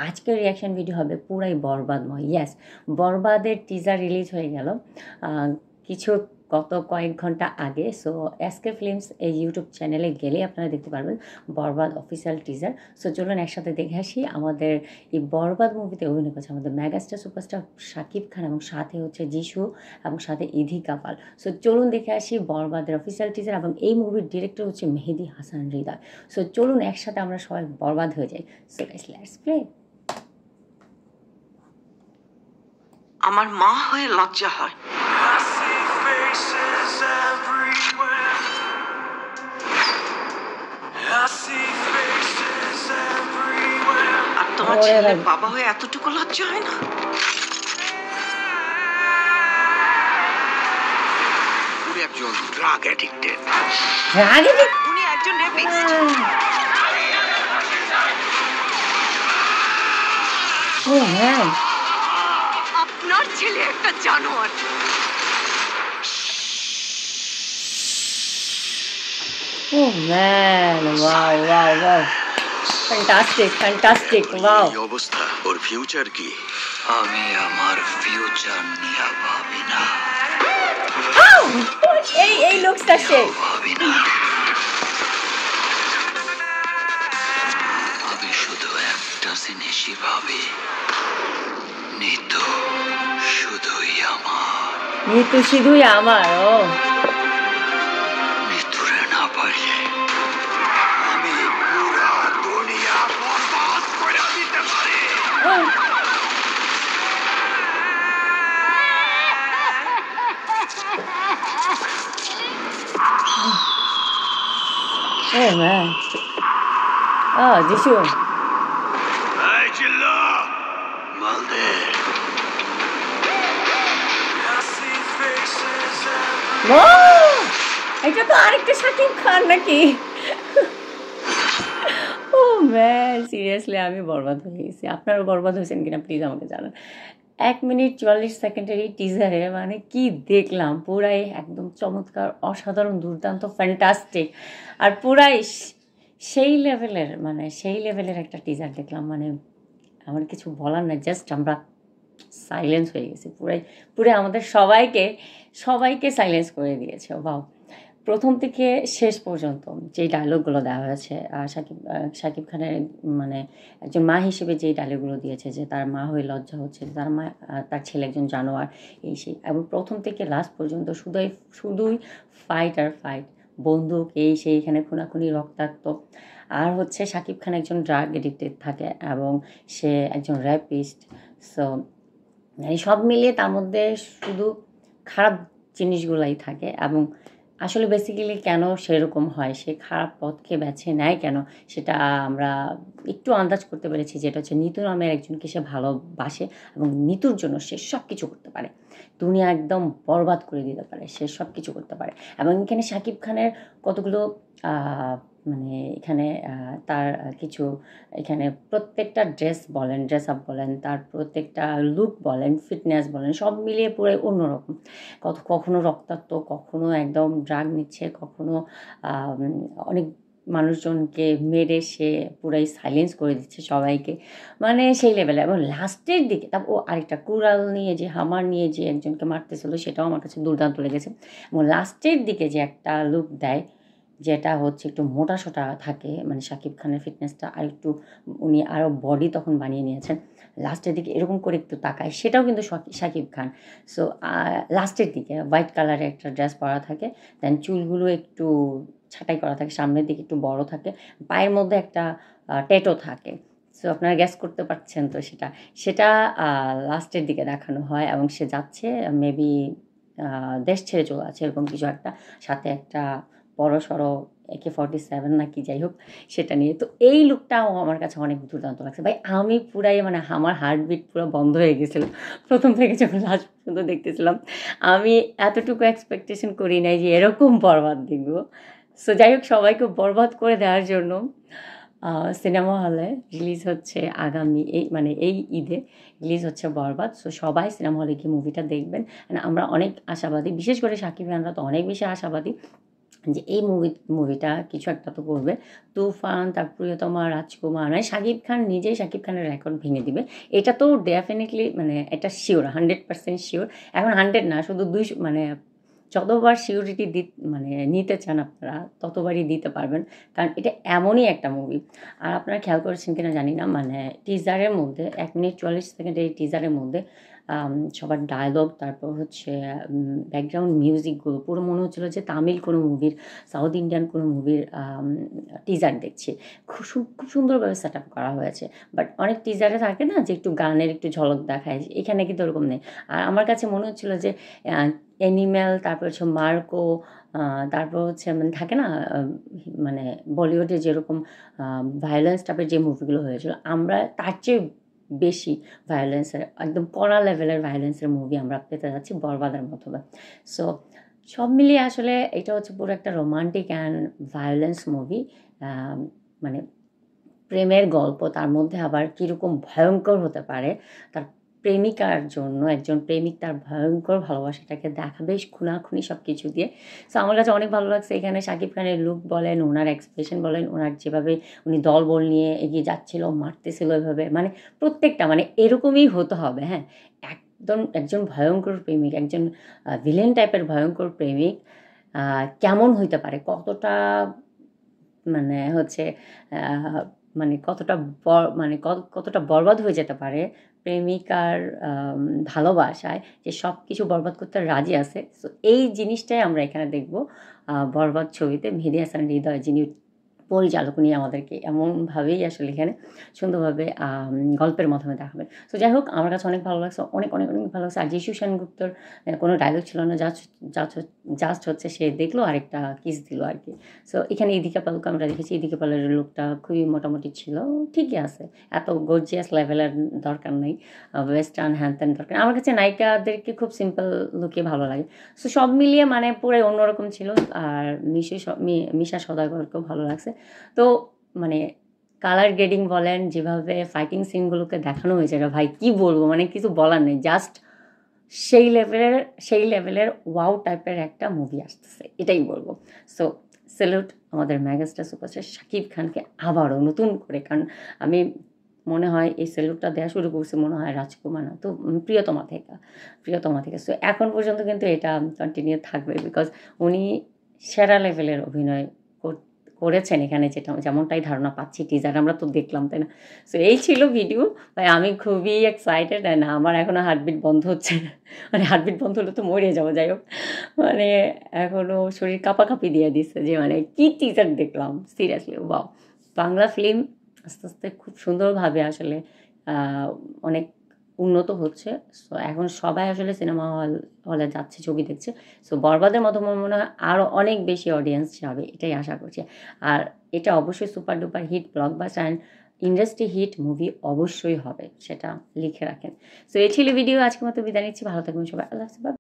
আজকের reaction video হবে পুরাই বরবাদময়। ইয়েস, বরবাদের টিজার রিলিজ হয়ে গেল কিছু গত কয়েক ঘন্টা আগে। সো এসকে ফিল্মস এই ইউটিউব চ্যানেলে গেলে আপনারা দেখতে পারবেন বরবাদ অফিসিয়াল টিজার। সো চলুন একসাথে দেখে আসি। আমাদের এই বরবাদ মুভিতে অভিনয় করছে আমাদের মেগাস্টার সুপারস্টার শাকিব খান এবং সাথে হচ্ছে যিশু এবং সাথে ইধি কাপাল। সো চলুন দেখে আসি বরবাদের অফিসিয়াল টিজার এবং এই মুভির ডিরেক্টর হচ্ছে মেহেদি হাসান হৃদয়। সো চলুন একসাথে আমরা সবাই বরবাদ হয়ে যাই। So guys, let's play. আমার মা হয়ে লজ্জা হয়। আর তোমার ছেলের বাবা হয়ে এতটুকু লজ্জা হয় না? উনি একজন ড্রাগ অ্যাডিক্টেড। উনি একজন রেপিস্ট। আপনার ছেলে একটা জানোয়ার। Oh man, wow, wow, wow. Fantastic, fantastic, wow. এই অবস্থা, ওর ফিউচার কি? আমি আমার ফিউচার নিয়ে ভাবি না। এই লুকসটা সেই। ভাবি না। আমি শুধু একটা জিনিসই ভাবি, নিতু শুধুই আমার। নিতু শুধুই আমার। ও নিতুরে না পারলে আমি পুরো দুনিয়া বরবাদ করে দিতে পারি। Oh man. Oh, যিশু। এই জিল্লা মালদে। এটা তো আরেকটা শাকিব খান নাকি? ও ম্যান, সিরিয়াসলি আমি বরবাদ হয়ে গেছি। আপনারা বরবাদ হয়েছেন কিনা প্লিজ আমাকে জানান। 1 মিনিট 44 সেকেন্ডের এই টিজারে মানে কি দেখলাম, পুরাই একদম চমৎকার, অসাধারণ, দুর্দান্ত, ফ্যান্টাস্টিক। আর পুরাই সেই লেভেলের একটা টিজার দেখলাম। মানে আমার কিছু বলার না, জাস্ট আমরা সাইলেন্স হয়ে গেছি। পুরাই আমাদের সবাইকে সাইলেন্স করে দিয়েছে। বাও, প্রথম থেকে শেষ পর্যন্ত যেই ডায়লগগুলো দেওয়া হয়েছে, শাকিব খানের মানে একজন মা হিসেবে যেই ডায়লগগুলো দিয়েছে যে তার মা হয়ে লজ্জা হচ্ছে, তার ছেলে একজন জানোয়ার, এই সেই, এবং প্রথম থেকে লাস্ট পর্যন্ত শুধুই ফাইট আর ফাইট, বন্দুক, এই সেই, এখানে খুনাখুনি, রক্তাক্ত। আর হচ্ছে শাকিব খান একজন ড্রাগ এডিক্টেড থাকে এবং সে একজন র্যাপিস্ট। সো এই সব মিলিয়ে তার মধ্যে শুধু খারাপ জিনিসগুলাই থাকে। এবং আসলে বেসিক্যালি কেন সেরকম হয়, সে খারাপ পথকে বেছে নেয় কেন, সেটা আমরা একটু আন্দাজ করতে পেরেছি। যেটা হচ্ছে নিতু নামের একজনকে সে ভালোবাসে এবং নিতুর জন্য সে সব কিছু করতে পারে, দুনিয়া একদম বরবাদ করে দিতে পারে, সে সব কিছু করতে পারে। এবং এখানে শাকিব খানের কতগুলো মানে এখানে তার কিছু, এখানে প্রত্যেকটা ড্রেস আপ বলেন, তার প্রত্যেকটা লুক বলেন, ফিটনেস বলেন, সব মিলিয়ে পুরো অন্যরকম। কখনো রক্তাক্ত, কখনো একদম ড্রাগ নিচ্ছে, কখনো অনেক মানুষজনকে মেরে সে পুরাই সাইলেন্স করে দিচ্ছে সবাইকে, মানে সেই লেভেলে। এবং লাস্টের দিকে তারপর আরেকটা কুড়াল নিয়ে যে হামার নিয়ে যে একজনকে মারতেছিল, সেটাও আমার কাছে দুর্দান্ত লেগেছে। এবং লাস্টের দিকে যে একটা লুক দেয়, যেটা হচ্ছে একটু মোটাসোটা থাকে, মানে শাকিব খানের ফিটনেসটা আর একটু, উনি আরও বডি তখন বানিয়ে নিয়েছেন, লাস্টের দিকে এরকম করে একটু তাকায়, সেটাও কিন্তু শাকিব খান। সো লাস্টের দিকে হোয়াইট কালারের একটা ড্রেস পরা থাকে, দেন চুলগুলো একটু ছাঁটাই করা থাকে, সামনের দিকে একটু বড় থাকে, পায়ের মধ্যে একটা ট্যাটু থাকে। সো আপনারা গ্যাস করতে পারছেন তো, সেটা লাস্টের দিকে দেখানো হয়। এবং সে যাচ্ছে মেবি দেশ ছেড়ে চলে আছে, এরকম কিছু একটা, সাথে একটা বড় সড়ো AK-47 নাকি যাই হোক সেটা নিয়ে। তো এই লুকটাও আমার কাছে অনেক দুর্দান্ত লাগছে ভাই। আমি পুরাই মানে আমার হার্টবিট পুরো বন্ধ হয়ে গেছিলো প্রথম থেকে যখন লাস্ট পর্যন্ত দেখতেছিলাম। আমি এতটুকু এক্সপেকটেশন করি নাই যে এরকম বরবাদ দেখবো। সো যাই হোক, সবাইকে বরবাদ করে দেওয়ার জন্য সিনেমা হলে রিলিজ হচ্ছে আগামী এই ঈদে রিলিজ হচ্ছে বরবাদ। সো সবাই সিনেমা হলে গিয়ে মুভিটা দেখবেন। আমরা অনেক আশাবাদী, বিশেষ করে শাকিব খানরা তো অনেক বেশি আশাবাদী যে এই মুভিটা কিছু একটা তো করবে। তুফান, তার প্রিয়তমা, রাজকুমার, মানে শাকিব খান নিজেই শাকিব খানের রেকর্ড ভেঙে দিবে। এটা তো ডেফিনেটলি মানে এটা শিওর, 100% শিওর। এখন 100 না, শুধু 200, মানে যতবার সিউরিটি মানে নিতে চান আপনারা ততবারই দিতে পারবেন, কারণ এটা এমনই একটা মুভি। আর আপনারা খেয়াল করেছেন কিনা জানি না, মানে টিজারের মধ্যে 1 মিনিট 44 সেকেন্ডের এই টিজারের মধ্যে সবার ডায়লগ, তারপর হচ্ছে ব্যাকগ্রাউন্ড মিউজিকগুলো পুরো মনে হচ্ছিলো যে তামিল কোনো মুভির, সাউথ ইন্ডিয়ান কোনো মুভির টিজার দেখছি। খুব সুন্দরভাবে সেট আপ করা হয়েছে। বাট অনেক টিজারে থাকে না যে একটু গানের একটু ঝলক দেখায়, এখানে কিন্তু ওরকম নেই। আর আমার কাছে মনে হচ্ছিলো যে অ্যানিম্যাল, তারপর হচ্ছে মার্কো, তারপর হচ্ছে মানে থাকে না মানে বলিউডে যেরকম ভায়োলেন্স টাইপের যে মুভিগুলো হয়েছিল, আমরা তার চেয়ে বেশি ভায়োলেন্সের, একদম কড়া লেভেলের ভায়োলেন্সের মুভি আমরা পেতে যাচ্ছি বরবাদের মাধ্যমে। সো সব মিলিয়ে আসলে এটা হচ্ছে পুরো একটা রোমান্টিক অ্যান্ড ভায়োলেন্স মুভি। মানে প্রেমের গল্প, তার মধ্যে আবার কীরকম ভয়ঙ্কর হতে পারে তার প্রেমিকার জন্য, একজন প্রেমিক তার ভয়ঙ্কর ভালোবাসাটাকে দেখাবে খুনাখুনি সব কিছু দিয়ে। সো আমার কাছে অনেক ভালো লাগছে। এখানে শাকিব খানের লুক বলেন, ওনার এক্সপ্রেশন বলেন, ওনার যেভাবে উনি দলবল নিয়ে এগিয়ে যাচ্ছিল, মারতেছিল এভাবে, মানে প্রত্যেকটা মানে এরকমই হতে হবে। হ্যাঁ, একজন ভয়ঙ্কর প্রেমিক, একজন ভিলেন টাইপের ভয়ঙ্কর প্রেমিক কেমন হইতে পারে, কতটা মানে হচ্ছে মানে কতটা বরবাদ হয়ে যেতে পারে প্রেমিকার ভালোবাসায়, যে সব কিছু বরবাদ করতে রাজি আছে। সো এই জিনিসটাই আমরা এখানে দেখব বরবাদ ছবিতে। মেহেদী হাসান হৃদয় যিনি পরিচালক, উনি আমাদেরকে এমনভাবেই আসলে এখানে সুন্দরভাবে গল্পের মাধ্যমে দেখাবেন। সো যাই হোক, আমার কাছে অনেক ভালো লাগছে, অনেক অনেক অনেক ভালো লাগছে। আর যিশু সেনগুপ্তর কোনো ডায়লগ ছিল না, জাস্ট হচ্ছে সে দেখলো আরেকটা কিস দিল আর কি। সো এখানে ইদিকা পালকে আমরা দেখেছি, ইদিকা পালের লুকটা খুবই মোটামুটি ছিল, ঠিকই আছে, এত গর্জিয়াস লেভেলের দরকার নেই, ওয়েস্টার্ন হ্যান ত্যান দরকার। আমার কাছে নায়িকাদেরকে খুব সিম্পল লুকে ভালো লাগে। সো সব মিলিয়ে মানে পুরাই অন্যরকম ছিল। আর মিশা সওদাগরকেও ভালো লাগছে। তো মানে কালার গ্রেডিং বলেন, যেভাবে ফাইটিং সিনগুলোকে দেখানো হয়েছে, এটা ভাই কী বলবো, মানে কিছু বলার নেই, জাস্ট সেই লেভেলের ওয়াও টাইপের একটা মুভি আসতেছে, এটাই বলবো। সো স্যালুট আমাদের মেগাস্টার সুপারস্টার শাকিব খানকে আবারও নতুন করে, কারণ আমি মনে হয় এই স্যালুটটা দেওয়া শুরু করছি মনে হয় রাজকুমার না তো প্রিয়তমা থেকে। সো এখন পর্যন্ত কিন্তু এটা কন্টিনিউ থাকবে, বিকজ উনি সেরা লেভেলের অভিনয় করেছেন এখানে, যেমনটাই ধারণা পাচ্ছি, টিজার আমরা তো দেখলাম, তাই না? সো এই ছিল ভিডিও ভাই, আমি খুবই এক্সাইটেড। না আমার এখনও হার্টবিট বন্ধ হচ্ছে না, মানে হার্টবিট বন্ধ হলে তো মরে যাবো। যাই হোক, মানে এখনও শরীর কাঁপাকাঁপি দিয়ে দিচ্ছে যে মানে কি টিজার দেখলাম, সিরিয়াসলি ওয়াও। বাংলা ফিল্ম আস্তে আস্তে খুব সুন্দরভাবে আসলে অনেক উন্নত হচ্ছে। সো এখন সবাই আসলে সিনেমা হলে যাচ্ছে, ছবি দেখছে। সো বরবাদের মতো মনে হয় আরও অনেক বেশি অডিয়েন্স যাবে, এটাই আশা করছি। আর এটা অবশ্যই super duper hit, blockbuster and industry hit movie অবশ্যই হবে, সেটা লিখে রাখেন। সো এই ছিল ভিডিও, আজকের মতো বিদায় নিচ্ছি। ভালো থাকবেন সবাই, আল্লাহ হাফেজ।